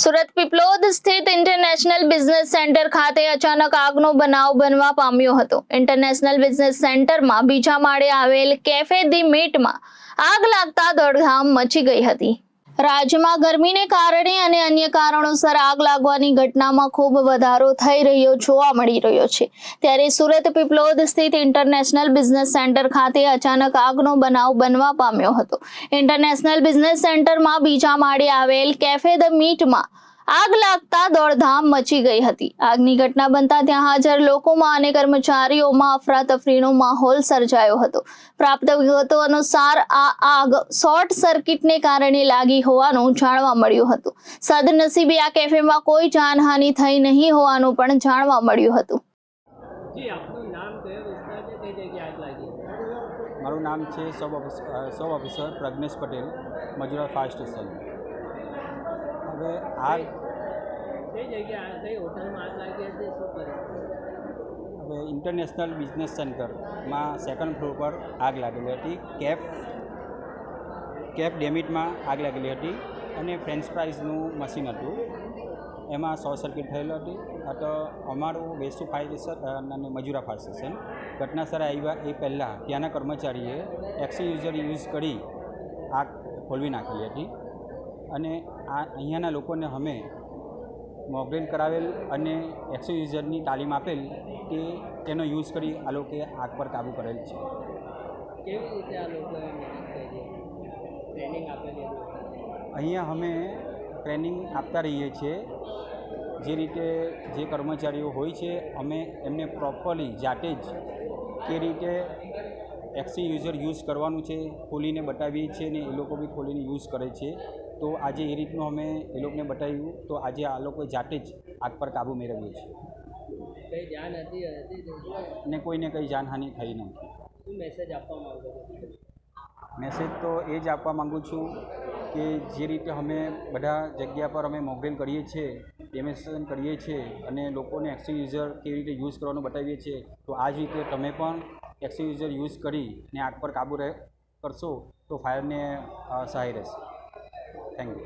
સુરત પીપલોદ સ્થિત international business centre ખાતે અચાનક આગનો બનાવ બનવા પામ્યો હતો। ઇન્ટરનેશનલ બિઝનેસ સેન્ટરમાં બીજા માળે આવેલ કેફે ધી મીટમાં આગ લાગતા દોડધામ મચી ગઈ હતી। રાજ્યમાં ગરમીને કારણે અને અન્ય કારણોસર આગ લાગવાની ઘટનામાં ખૂબ વધારો થઈ રહ્યો જોવા મળી રહ્યો છે। ત્યારે સુરત પીપલોદ સ્થિત ઇન્ટરનેશનલ બિઝનેસ સેન્ટર ખાતે અચાનક આગનો બનાવ બનવા પામ્યો હતો। ઇન્ટરનેશનલ બિઝનેસ સેન્ટરમાં બીજા માળે આવેલ કેફે ધ મીટમાં આગ લાગતા દોડધામ મચી ગઈ હતી। આગની ઘટના બનતા ત્યાં હાજર લોકોમાં અને કર્મચારીઓમાં અફરાતફરીનો માહોલ સર્જાયો હતો। પ્રાપ્ત વિગતો અનુસાર આ આગ શોર્ટ સર્કિટને કારણે લાગી હોવાનું જાણવા મળ્યું હતું। સદનસીબે આ કેફેમાં કોઈ જાનહાનિ થઈ નહીં હોવાનું પણ જાણવા મળ્યું હતું। મારું નામ છે સબ officer Pragnesh Patel, Majura fire station. હવે આગ હવે ઇન્ટરનેશનલ બિઝનેસ સેન્ટરમાં સેકન્ડ ફ્લોર પર આગ લાગેલી હતી। કેફ ડેમિટમાં આગ લાગેલી હતી અને ફ્રેન્ચ ફ્રાઈઝનું મશીન હતું, એમાં શોર્ટ સર્કિટ થયેલું હતી। તો અમારું વેસ્ટ ફાયર સ્ટેશન અને મજૂરા ફાયર સ્ટેશન ઘટના સ્થળે આવ્યા એ પહેલાં ત્યાંના કર્મચારીએ એક્સયુઝર યુઝ કરી આગ ખોલવી નાખેલી હતી અને અહીંયાના લોકોને અમે મોકડ્રીલ કરાવેલ અને એક્સયુઝરની તાલીમ આપેલ કે તેનો યુઝ કરી આ લોકોએ આગ પર કાબૂ કરેલ છે। કેવી રીતે આ લોકોએ ટ્રેનિંગ આપેલી? અહીંયા અમે ટ્રેનિંગ આપતા રહીએ છીએ। જે રીતે જે કર્મચારીઓ હોય છે અમે એમને પ્રોપરલી જાતે જ કે રીતે એક્સયુઝર યુઝ કરવાનું છે ખોલીને બતાવીએ છીએ ને એ લોકો બી ખોલીને યુઝ કરે છે। તો આજે એ રીતનું અમે એ લોકોને બતાવ્યું તો આજે આ લોકો જાતે જ આગ પર કાબૂ મેળવીએ છીએ। કઈ જાન હતી ને કોઈને કંઈ જાનહાનિ થઈ નથી। શું મેસેજ આપવા માંગો છો? મેસેજ તો એ જ આપવા માગું છું કે જે રીતે અમે બધા જગ્યા પર અમે મોકડ્રીલ કરીએ છીએ, ડેમોન્સ્ટ્રેશન કરીએ છીએ અને લોકોને એક્સયુઝર કેવી રીતે યુઝ કરવાનું બતાવીએ છીએ, તો આ જ રીતે તમે પણ એક્સયુઝર યુઝ કરીને આગ પર કાબૂ કરશો તો ફાયરને સહાય રહેશે। Thank you.